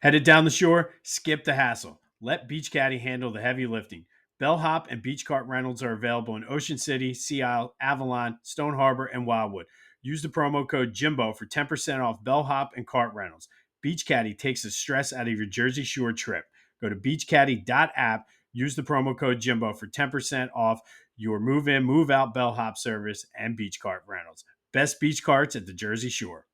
Headed down the shore? Skip the hassle. Let Beach Caddy handle the heavy lifting. Bellhop and beach cart rentals are available in Ocean City, Sea Isle, Avalon, Stone Harbor, and Wildwood. Use the promo code Jimbo for 10% off bellhop and cart rentals. Beach Caddy takes the stress out of your Jersey Shore trip. Go to beachcaddy.app. Use the promo code Jimbo for 10% off your move in, move out bellhop service and beach cart rentals. Best beach carts at the Jersey Shore.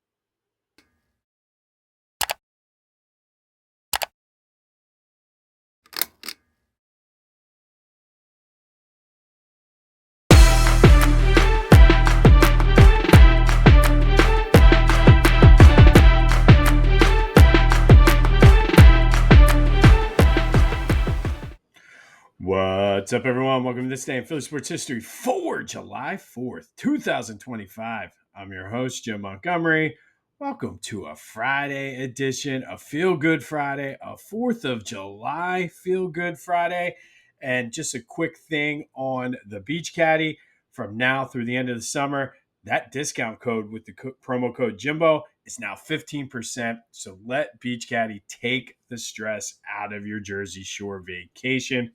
What's up, everyone? Welcome to this day in Philly Sports History for July 4th, 2025. I'm your host, Jim Montgomery. Welcome to a Friday edition, a Feel Good Friday, a 4th of July Feel Good Friday. And just a quick thing on the Beach Caddy. From now through the end of the summer, that discount code with the promo code Jimbo is now 15%. So let Beach Caddy take the stress out of your Jersey Shore vacation.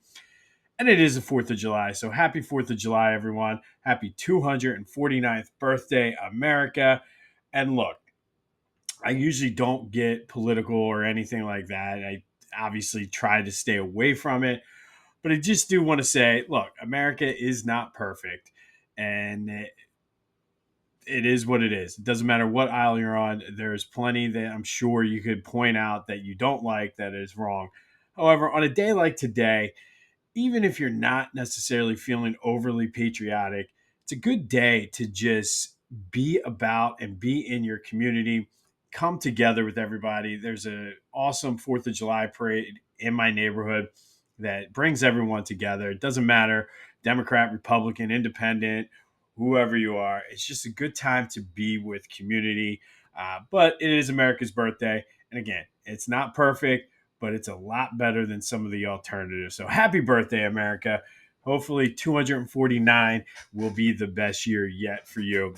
And it is the 4th of July. So happy 4th of July, everyone. Happy 249th birthday, America. And look, I usually don't get political or anything like that. I obviously try to stay away from it. But I just do want to say, look, America is not perfect. And it is what it is. It doesn't matter what aisle you're on. There's plenty that I'm sure you could point out that you don't like that is wrong. However, on a day like today, even if you're not necessarily feeling overly patriotic, it's a good day to just be about and be in your community, come together with everybody. There's an awesome 4th of July parade in my neighborhood that brings everyone together. It doesn't matter, Democrat, Republican, Independent, whoever you are. It's just a good time to be with community. But it is America's birthday. And again, it's not perfect, but it's a lot better than some of the alternatives. So happy birthday, America. Hopefully 249 will be the best year yet for you.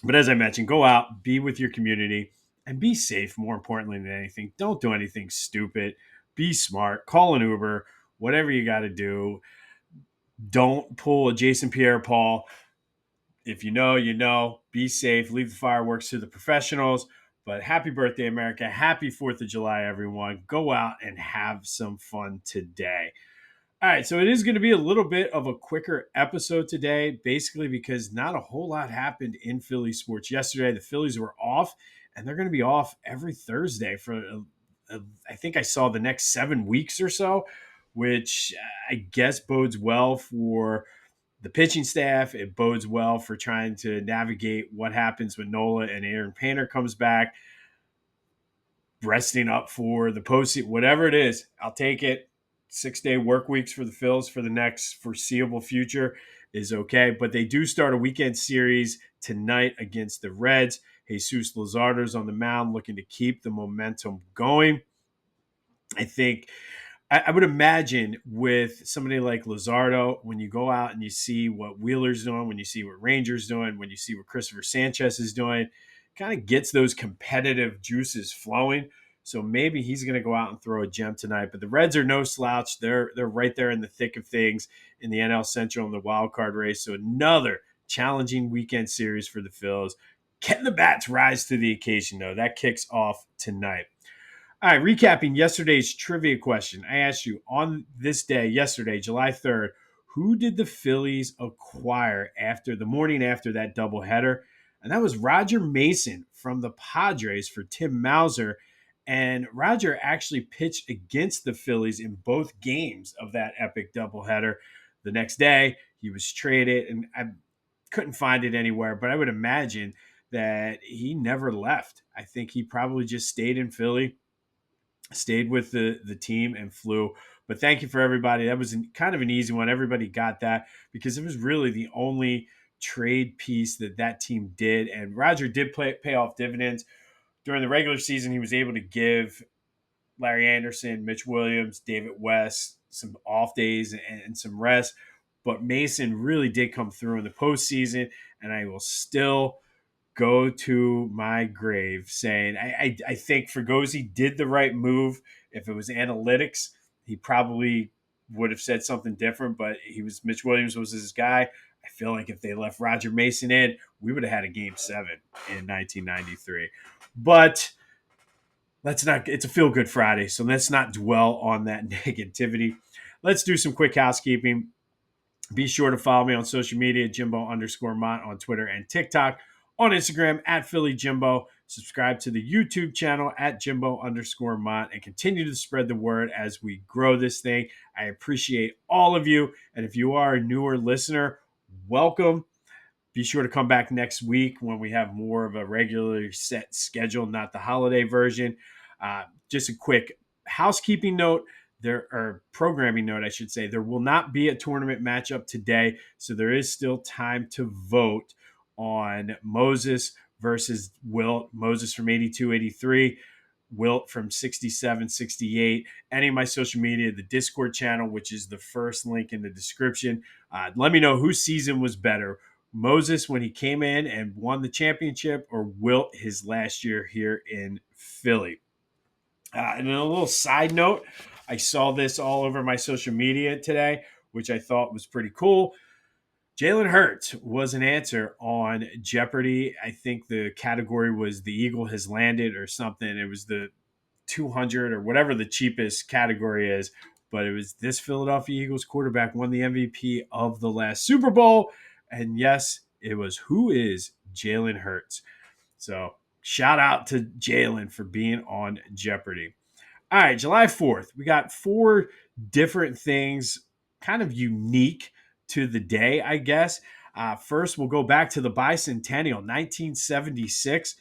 But as I mentioned, go out, be with your community, and be safe, more importantly than anything. Don't do anything stupid. Be smart. Call an Uber, whatever you got to do. Don't pull a Jason Pierre-Paul. If you know, you know. Be safe. Leave the fireworks to the professionals. But happy birthday, America. Happy 4th of July, everyone. Go out and have some fun today. All right, so it is going to be a little bit of a quicker episode today, basically because not a whole lot happened in Philly sports yesterday. The Phillies were off, and they're going to be off every Thursday for, I think I saw the next 7 weeks or so, which I guess bodes well for the pitching staff. It bodes well for trying to navigate what happens when Nola and Aaron Painter comes back, resting up for the postseason, whatever it is. I'll take it. 6-day work weeks for the Phils for the next foreseeable future is okay. But they do start a weekend series tonight against the Reds. Jesus Luzardo's on the mound looking to keep the momentum going. I think I would imagine with somebody like Luzardo, when you go out and you see what Wheeler's doing, when you see what Ranger's doing, when you see what Christopher Sanchez is doing, kind of gets those competitive juices flowing. So maybe he's going to go out and throw a gem tonight. But the Reds are no slouch. They're right there in the thick of things in the NL Central and the wild card race. So another challenging weekend series for the Phils. Can the bats rise to the occasion, though? That kicks off tonight. All right, recapping yesterday's trivia question. I asked you on this day, yesterday, July 3rd, who did the Phillies acquire after the morning after that doubleheader? And that was Roger Mason from the Padres for Tim Mauser. And Roger actually pitched against the Phillies in both games of that epic doubleheader. The next day, he was traded, and I couldn't find it anywhere, but I would imagine that he never left. I think he probably just stayed in Philly, stayed with the team, and flew. But thank you for everybody. That was kind of an easy one. Everybody got that because it was really the only trade piece that team did. And Roger did pay off dividends. During the regular season, he was able to give Larry Anderson, Mitch Williams, David West some off days and some rest. But Mason really did come through in the postseason, and I will still go to my grave saying I think Fregosi did the right move. If it was analytics, he probably would have said something different, but Mitch Williams was his guy. I feel like if they left Roger Mason in, we would have had a game 7 in 1993. But it's a feel good Friday, so let's not dwell on that negativity. Let's do some quick housekeeping. Be sure to follow me on social media, Jimbo_Mont on Twitter and TikTok. On Instagram at Philly Jimbo. Subscribe to the YouTube channel at Jimbo_Mont and continue to spread the word as we grow this thing. I appreciate all of you. And if you are a newer listener, welcome. Be sure to come back next week when we have more of a regularly set schedule, not the holiday version. Just a quick housekeeping note. Programming note, I should say. There will not be a tournament matchup today, so there is still time to vote on Moses versus Wilt. Moses from 82-83, Wilt from 67-68. Any of my social media, the Discord channel, which is the first link in the description. Let me know whose season was better. Moses when he came in and won the championship, or Wilt his last year here in Philly. And a little side note, I saw this all over my social media today, which I thought was pretty cool. Jalen Hurts was an answer on Jeopardy. I think the category was the Eagle has landed or something. It was the 200 or whatever the cheapest category is. But it was this Philadelphia Eagles quarterback won the MVP of the last Super Bowl. And yes, it was who is Jalen Hurts. So shout out to Jalen for being on Jeopardy. All right, July 4th, we got 4 different things kind of unique to the day, I guess. First, we'll go back to the bicentennial, 1976.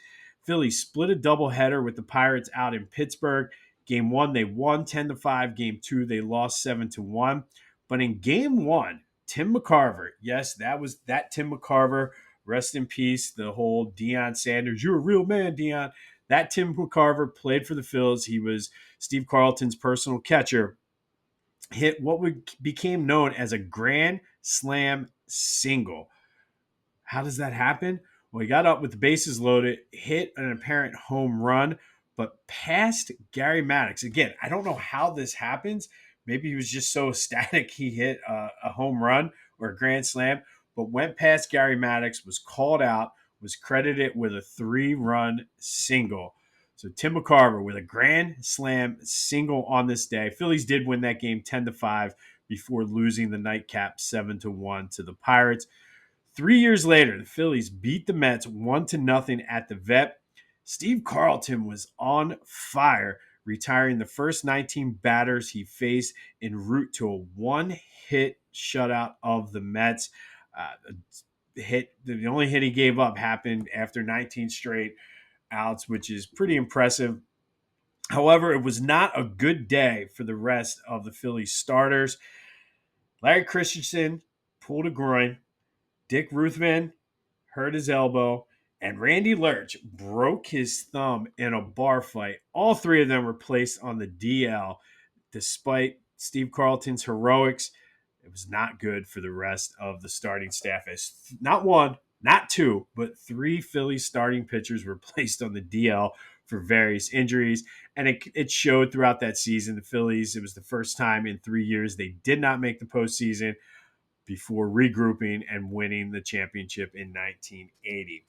Philly split a doubleheader with the Pirates out in Pittsburgh. Game 1, they won 10-5. Game 2, they lost 7-1. But in Game 1, Tim McCarver, yes, that was that Tim McCarver, rest in peace, the whole Deion Sanders, you're a real man, Deion. That Tim McCarver played for the Phillies. He was Steve Carlton's personal catcher. Hit what became known as a grand slam single. How does that happen? Well, he got up with the bases loaded, hit an apparent home run, but passed Gary Maddox. Again, I don't know how this happens. Maybe he was just so ecstatic he hit a home run or a grand slam, but went past Gary Maddox, was called out, was credited with a 3-run single. So Tim McCarver with a grand slam single on this day. Phillies did win that game 10-5 before losing the nightcap 7-1 to the Pirates. 3 years later, the Phillies beat the Mets 1-0 at the Vet. Steve Carlton was on fire, retiring the first 19 batters he faced en route to a 1-hit shutout of the Mets. The only hit he gave up happened after 19 straight outs, which is pretty impressive. However, it was not a good day for the rest of the Phillies starters. Larry Christensen pulled a groin. Dick Ruthven hurt his elbow, and Randy Lurch broke his thumb in a bar fight. All 3 of them were placed on the DL. Despite Steve Carlton's heroics, it was not good for the rest of the starting staff, as not 1, not 2, but 3 Phillies starting pitchers were placed on the DL for various injuries. And it showed throughout that season. The Phillies, it was the first time in 3 years they did not make the postseason before regrouping and winning the championship in 1980.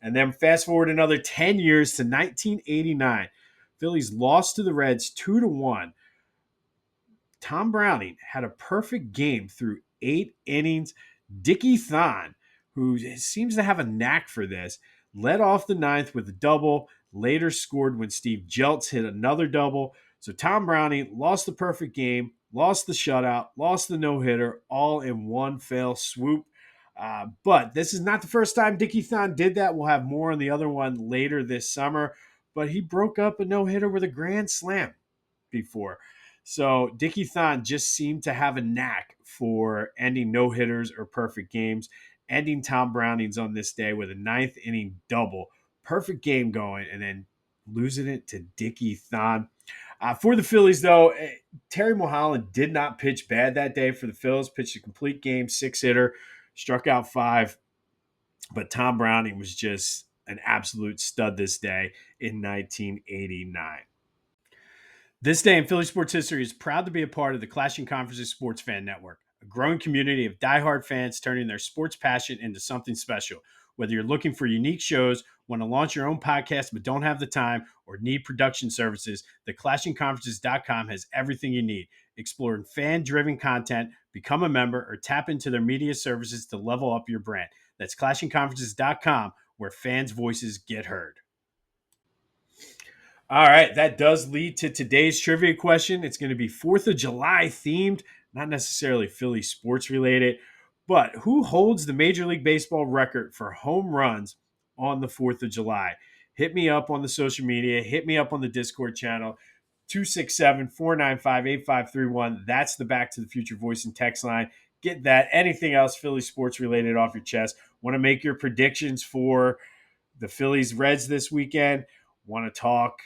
And then fast forward another 10 years to 1989. Phillies lost to the Reds 2-1. Tom Browning had a perfect game through 8 innings. Dickie Thon, who seems to have a knack for this, led off the 9th with a double, later scored when Steve Jeltz hit another double. So Tom Browning lost the perfect game, lost the shutout, lost the no-hitter, all in one fell swoop. But this is not the first time Dickie Thon did that. We'll have more on the other one later this summer. But he broke up a no-hitter with a grand slam before. So Dickie Thon just seemed to have a knack for ending no-hitters or perfect games, ending Tom Browning's on this day with a 9th inning double. Perfect game going, and then losing it to Dickie Thon. For the Phillies, though, Terry Mulholland did not pitch bad that day for the Phillies. Pitched a complete game, 6-hitter, struck out 5. But Tom Browning was just an absolute stud this day in 1989. This day in Philly sports history is proud to be a part of the Clashing Conferences Sports Fan Network, a growing community of diehard fans turning their sports passion into something special. Whether you're looking for unique shows, want to launch your own podcast but don't have the time, or need production services, the ClashingConferences.com has everything you need. Explore fan-driven content, become a member, or tap into their media services to level up your brand. That's ClashingConferences.com, where fans' voices get heard. All right, that does lead to today's trivia question. It's going to be 4th of July themed, not necessarily Philly sports related, but who holds the Major League Baseball record for home runs on the 4th of July? Hit me up on the social media. Hit me up on the Discord channel, 267-495-8531. That's the Back to the Future voice and text line. Get that. Anything else Philly sports related off your chest? Want to make your predictions for the Phillies Reds this weekend? Want to talk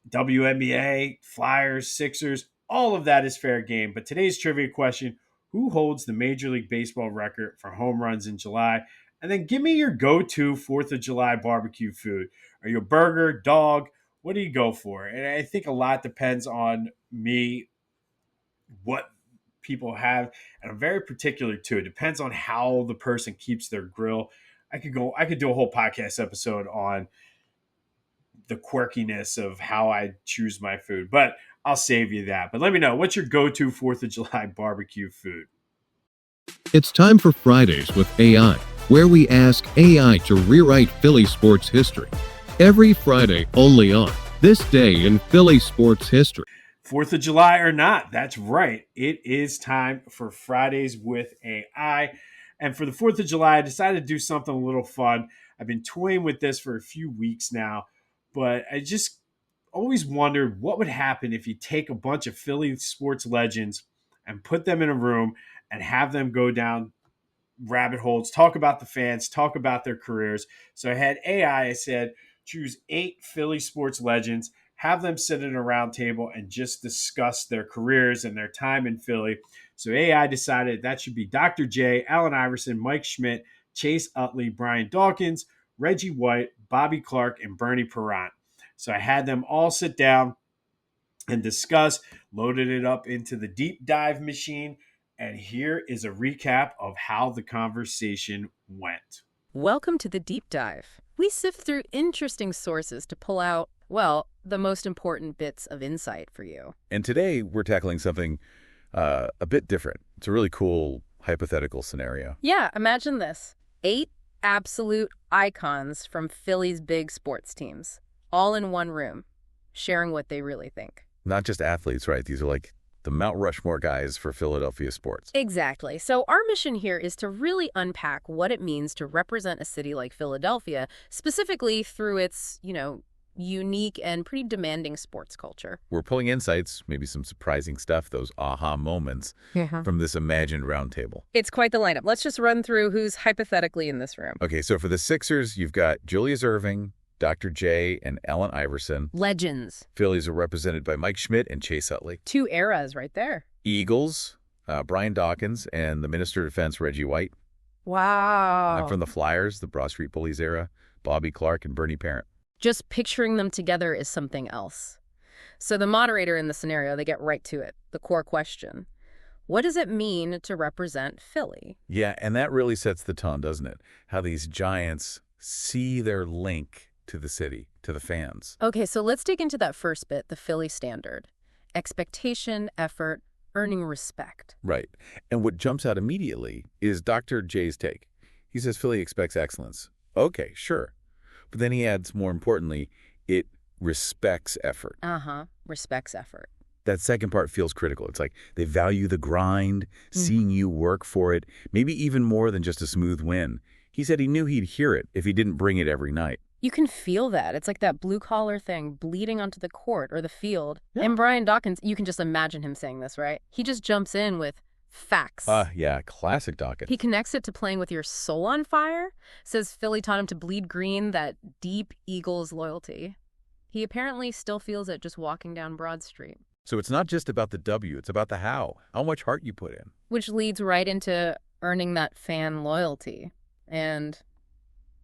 WNBA, Flyers, Sixers, all of that is fair game. But today's trivia question, who holds the Major League Baseball record for home runs in July? And then give me your go-to 4th of July barbecue food. Are you a burger, dog? What do you go for? And I think a lot depends on me, what people have. And I'm very particular too. It depends on how the person keeps their grill. I could do a whole podcast episode on the quirkiness of how I choose my food, but I'll save you that. But let me know, what's your go-to 4th of July barbecue food? It's time for Fridays with AI, where we ask AI to rewrite Philly sports history. Every Friday, only on This Day in Philly Sports History. 4th of July or not, that's right. It is time for Fridays with AI. And for the 4th of July, I decided to do something a little fun. I've been toying with this for a few weeks now, but I just always wondered what would happen if you take a bunch of Philly sports legends and put them in a room and have them go down rabbit holes, talk about the fans, talk about their careers. So I had AI, I said, choose 8 Philly sports legends, have them sit at a round table and just discuss their careers and their time in Philly. So AI decided that should be Dr. J, Allen Iverson, Mike Schmidt, Chase Utley, Brian Dawkins, Reggie White, Bobby Clark, and Bernie Perrant. So I had them all sit down and discuss, loaded it up into the deep dive machine, and here is a recap of how the conversation went. Welcome to the deep dive. We sift through interesting sources to pull out, well, the most important bits of insight for you. And today we're tackling something a bit different. It's a really cool hypothetical scenario. Yeah, imagine this. 8 absolute icons from Philly's big sports teams, all in one room, sharing what they really think. Not just athletes, right? These are like the Mount Rushmore guys for Philadelphia sports. Exactly. So our mission here is to really unpack what it means to represent a city like Philadelphia, specifically through its, unique and pretty demanding sports culture. We're pulling insights, maybe some surprising stuff, those aha moments from this imagined roundtable. It's quite the lineup. Let's just run through who's hypothetically in this room. Okay, so for the Sixers, you've got Julius Erving, Dr. J, and Allen Iverson. Legends. Phillies are represented by Mike Schmidt and Chase Utley. 2 eras right there. Eagles, Brian Dawkins and the Minister of Defense, Reggie White. Wow. And from the Flyers, the Broad Street Bullies era, Bobby Clark and Bernie Perrant. Just picturing them together is something else. So the moderator in the scenario, they get right to it. The core question. What does it mean to represent Philly? Yeah, and that really sets the tone, doesn't it? How these giants see their link to the city, to the fans. Okay, so let's dig into that first bit, the Philly standard. Expectation, effort, earning respect. Right. And what jumps out immediately is Dr. J's take. He says Philly expects excellence. Okay, sure. But then he adds, more importantly, it respects effort. Respects effort. That second part feels critical. It's like they value the grind, seeing you work for it, maybe even more than just a smooth win. He said he knew he'd hear it if he didn't bring it every night. You can feel that. It's like that blue-collar thing bleeding onto the court or the field. Yeah. And Brian Dawkins, you can just imagine him saying this, right? He just jumps in with facts. Yeah, classic Dawkins. He connects it to playing with your soul on fire, says Philly taught him to bleed green, that deep Eagles loyalty. He apparently still feels it just walking down Broad Street. So it's not just about the W, it's about the how much heart you put in. Which leads right into earning that fan loyalty. And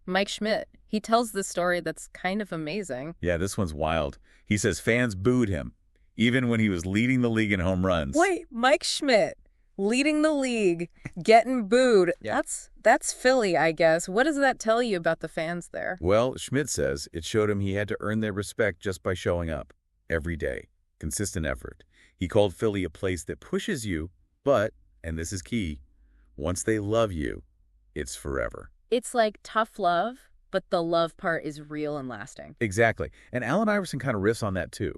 Mike Schmidt, He tells this story that's kind of amazing. Yeah, this one's wild. He says fans booed him, even when he was leading the league in home runs. Wait, Mike Schmidt, leading the league, getting booed. Yeah. That's Philly, I guess. What does that tell you about the fans there? Well, Schmidt says it showed him he had to earn their respect just by showing up every day. Consistent effort. He called Philly a place that pushes you, but, and this is key, once they love you, it's forever. It's like tough love, but the love part is real and lasting. Exactly. And Allen Iverson kind of riffs on that too.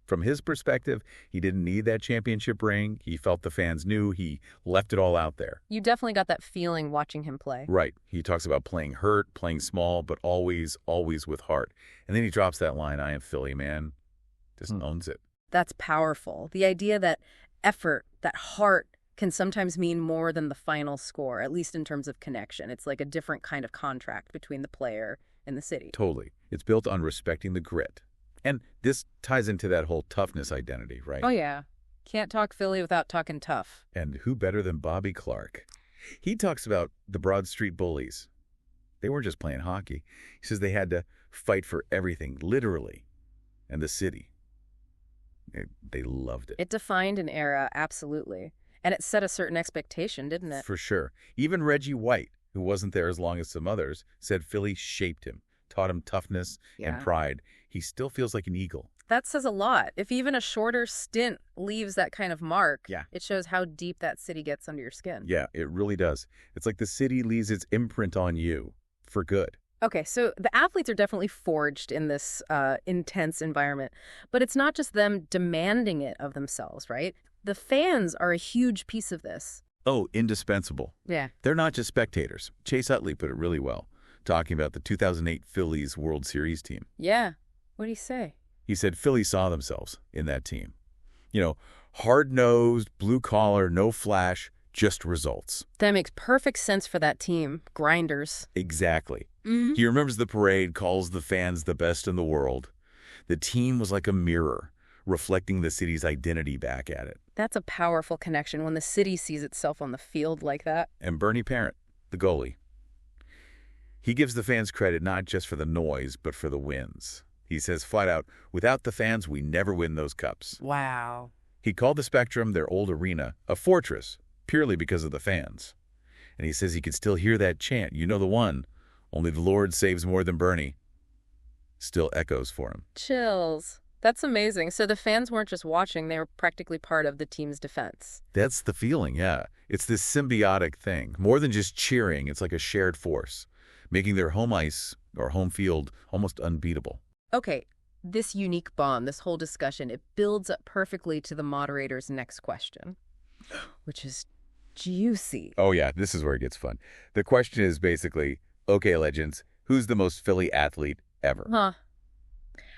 From his perspective, he didn't need that championship ring. He felt the fans knew. He left it all out there. You definitely got that feeling watching him play. Right. He talks about playing hurt, playing small, but always, always with heart. And then he drops that line, I am Philly, man. Just owns it. That's powerful. The idea that effort, that heart, can sometimes mean more than the final score, at least in terms of connection. It's like a different kind of contract between the player and the city. Totally. It's built on respecting the grit. And this ties into that whole toughness identity, right? Oh, yeah. Can't talk Philly without talking tough. And who better than Bobby Clark? He talks about the Broad Street Bullies. They weren't just playing hockey. He says they had to fight for everything, literally, and the city. They loved it. It defined an era, absolutely. And it set a certain expectation, didn't it? For sure. Even Reggie White, who wasn't there as long as some others, said Philly shaped him, taught him toughness and pride. He still feels like an eagle. That says a lot. If even a shorter stint leaves that kind of mark, it shows how deep that city gets under your skin. Yeah, it really does. It's like the city leaves its imprint on you for good. Okay, so the athletes are definitely forged in this intense environment, but it's not just them demanding it of themselves, right? The fans are a huge piece of this. Oh, indispensable. Yeah. They're not just spectators. Chase Utley put it really well, talking about the 2008 Phillies World Series team. Yeah. What did he say? He said Philly saw themselves in that team. You know, hard-nosed, blue-collar, no flash, just results. That makes perfect sense for that team. Grinders. Exactly. He remembers the parade, calls the fans the best in the world. The team was like a mirror, reflecting the city's identity back at it. That's a powerful connection when the city sees itself on the field like that. And Bernie Parent, the goalie. He gives the fans credit not just for the noise, but for the wins. He says flat out, without the fans, we never win those cups. Wow. He called the Spectrum, their old arena, a fortress, purely because of the fans. And he says he could still hear that chant, you know the one, only the Lord saves more than Bernie. Still echoes for him. Chills. That's amazing. So the fans weren't just watching, they were practically part of the team's defense. That's the feeling, yeah. It's this symbiotic thing. More than just cheering, it's like a shared force, making their home ice or home field almost unbeatable. Okay, this unique bond, this whole discussion, it builds up perfectly to the moderator's next question, which is juicy. Oh, yeah, this is where it gets fun. The question is basically, okay, legends, who's the most Philly athlete ever? Huh.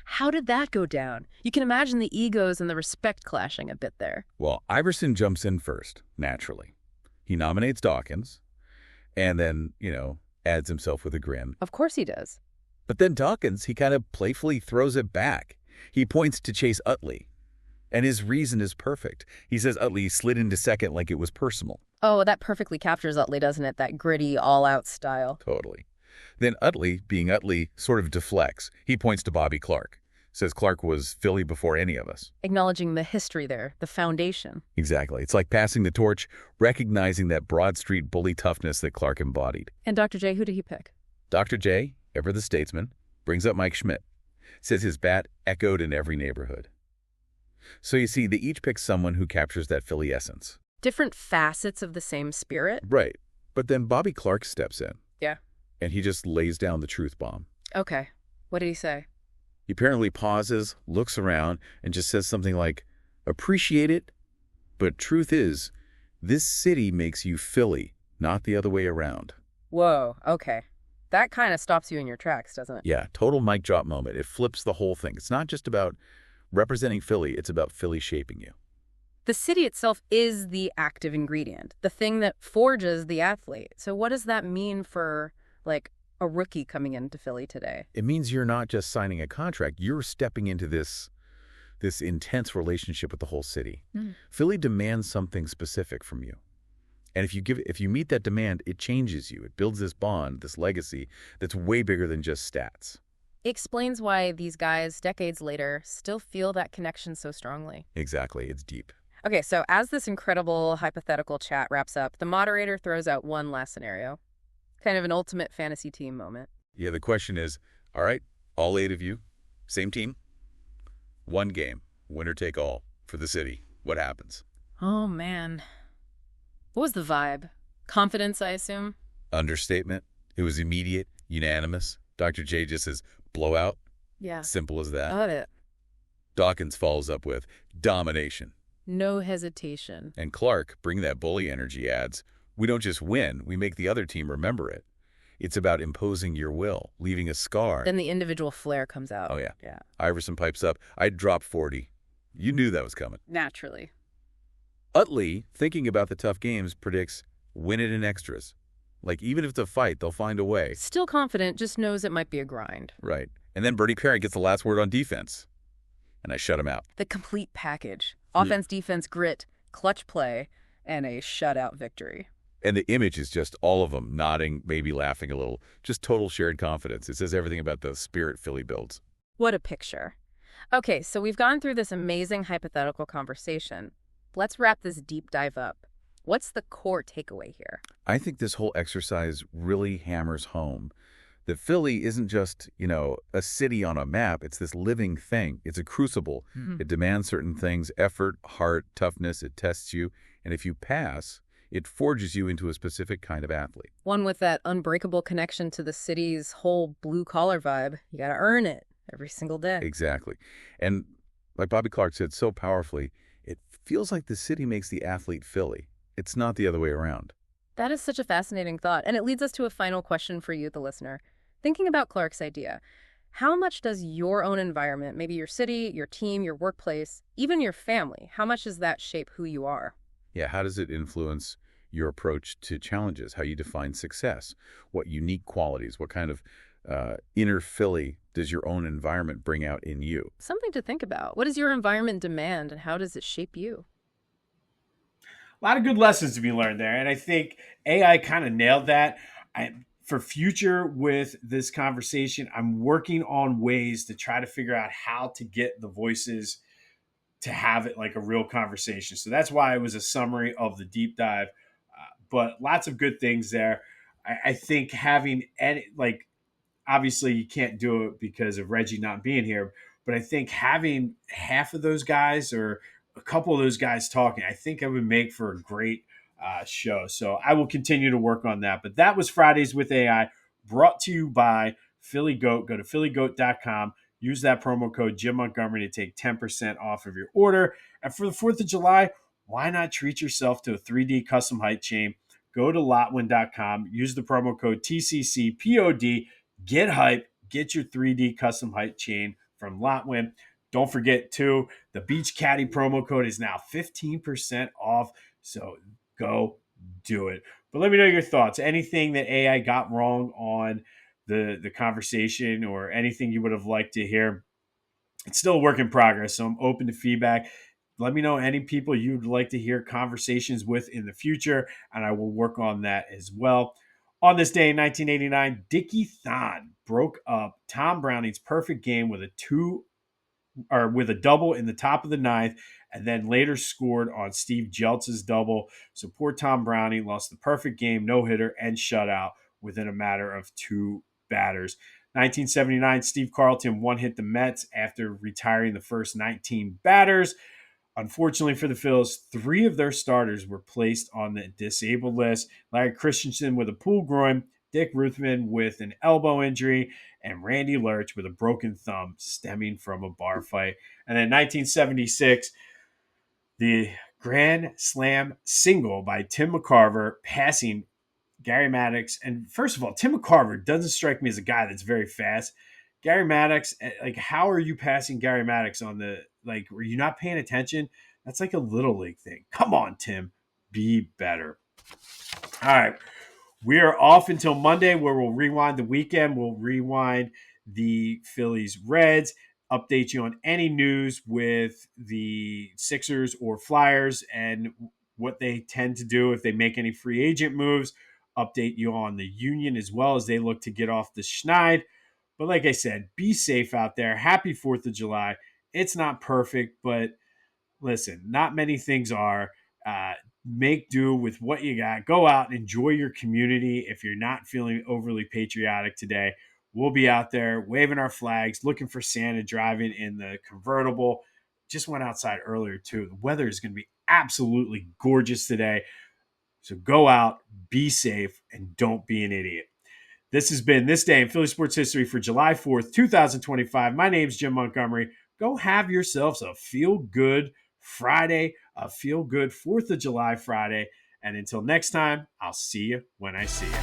How did that go down? You can imagine the egos and the respect clashing a bit there. Well, Iverson jumps in first, naturally. He nominates Dawkins, and then, adds himself with a grin. Of course he does. But then Dawkins, he kind of playfully throws it back. He points to Chase Utley, and his reason is perfect. He says Utley slid into second like it was personal. Oh, that perfectly captures Utley, doesn't it? That gritty, all-out style. Totally. Then Utley, being Utley, sort of deflects. He points to Bobby Clark. Says Clark was Philly before any of us. Acknowledging the history there, the foundation. Exactly. It's like passing the torch, recognizing that Broad Street bully toughness that Clark embodied. And Dr. J, who did he pick? Dr. J, ever the statesman, brings up Mike Schmidt. Says his bat echoed in every neighborhood. So you see, they each pick someone who captures that Philly essence. Different facets of the same spirit? Right. But then Bobby Clark steps in. Yeah. And he just lays down the truth bomb. Okay. What did he say? He apparently pauses, looks around, and just says something like, appreciate it, but truth is, this city makes you Philly, not the other way around. Whoa, okay. That kind of stops you in your tracks, doesn't it? Yeah, total mic drop moment. It flips the whole thing. It's not just about representing Philly, it's about Philly shaping you. The city itself is the active ingredient, the thing that forges the athlete. So what does that mean for, a rookie coming into Philly today? It means you're not just signing a contract, you're stepping into this intense relationship with the whole city. Philly demands something specific from you. And if you meet that demand, it changes you. It builds this bond, this legacy that's way bigger than just stats. Explains why these guys, decades later, still feel that connection so strongly. Exactly. It's deep. Okay, so as this incredible hypothetical chat wraps up, the moderator throws out one last scenario. Kind of an ultimate fantasy team moment. Yeah, the question is, all right, all 8 of you, same team, one game, winner take all for the city. What happens? Oh, man. What was the vibe? Confidence, I assume? Understatement. It was immediate, unanimous. Dr. J just says, blowout. Yeah. Simple as that. Got it. Dawkins follows up with domination. No hesitation. And Clark, bring that bully energy, adds, we don't just win, we make the other team remember it. It's about imposing your will, leaving a scar. Then the individual flair comes out. Oh, yeah. Yeah. Iverson pipes up, I'd drop 40. You knew that was coming. Naturally. Utley, thinking about the tough games, predicts win it in extras. Like, even if it's a fight, they'll find a way. Still confident, just knows it might be a grind. Right. And then Bernie Parent gets the last word on defense. And I shut him out. The complete package. Offense, defense, grit, clutch play, and a shutout victory. And the image is just all of them nodding, maybe laughing a little. Just total shared confidence. It says everything about the spirit Philly builds. What a picture. Okay, so we've gone through this amazing hypothetical conversation. Let's wrap this deep dive up. What's the core takeaway here? I think this whole exercise really hammers home that Philly isn't just, a city on a map. It's this living thing. It's a crucible. It demands certain things, effort, heart, toughness. It tests you. And if you pass, it forges you into a specific kind of athlete. One with that unbreakable connection to the city's whole blue-collar vibe. You got to earn it every single day. Exactly. And like Bobby Clark said so powerfully, it feels like the city makes the athlete Philly. It's not the other way around. That is such a fascinating thought, and it leads us to a final question for you, the listener. Thinking about Clark's idea, how much does your own environment, maybe your city, your team, your workplace, even your family, how much does that shape who you are? Yeah, how does it influence your approach to challenges, how you define success, what unique qualities, what kind of inner Philly does your own environment bring out in you? Something to think about. What does your environment demand, and how does it shape you? A lot of good lessons to be learned there. And I think AI kind of nailed that. For future with this conversation, I'm working on ways to try to figure out how to get the voices to have it like a real conversation. So that's why it was a summary of the deep dive. But lots of good things there. I think having any, like, obviously you can't do it because of Reggie not being here, but I think having half of those guys or a couple of those guys talking, I think it would make for a great show. So I will continue to work on that. But that was Fridays with AI, brought to you by Philly Goat. Go to phillygoat.com. Use that promo code Jim Montgomery to take 10% off of your order. And for the 4th of July, why not treat yourself to a 3D custom height chain? Go to lotwin.com. Use the promo code TCCPOD. Get hype. Get your 3D custom height chain from Lotwin. Don't forget, too, the Beach Caddy promo code is now 15% off. So go do it. But let me know your thoughts. Anything that AI got wrong on the conversation or anything you would have liked to hear. It's still a work in progress, so I'm open to feedback. Let me know any people you'd like to hear conversations with in the future, and I will work on that as well. On this day in 1989, Dickie Thon broke up Tom Browning's perfect game with a double in the top of the ninth, and then later scored on Steve Jeltz's double. So poor Tom Browning lost the perfect game, no-hitter, and shutout within a matter of 2 batters. 1979, Steve Carlton one-hit the Mets after retiring the first 19 batters. Unfortunately for the Phils, 3 of their starters were placed on the disabled list. Larry Christensen with a pulled groin, Dick Ruthven with an elbow injury, and Randy Lurch with a broken thumb stemming from a bar fight. And then 1976, the Grand Slam single by Tim McCarver passing Gary Maddox. And first of all, Tim McCarver doesn't strike me as a guy that's very fast. Gary Maddox, like, how are you passing Gary Maddox on were you not paying attention? That's like a little league thing. Come on, Tim, be better. All right. We are off until Monday where we'll rewind the weekend. We'll rewind the Phillies Reds, update you on any news with the Sixers or Flyers, and what they tend to do if they make any free agent moves, update you on the Union as well as they look to get off the schneid. But like I said, be safe out there. Happy 4th of July. It's not perfect, but listen, not many things are. Make do with what you got. Go out and enjoy your community. If you're not feeling overly patriotic today, we'll be out there waving our flags, looking for Santa, driving in the convertible. Just went outside earlier, too. The weather is going to be absolutely gorgeous today. So go out, be safe, and don't be an idiot. This has been This Day in Philly Sports History for July 4th, 2025. My name's Jim Montgomery. Go have yourselves a feel-good Friday, a feel-good 4th of July Friday. And until next time, I'll see you when I see you.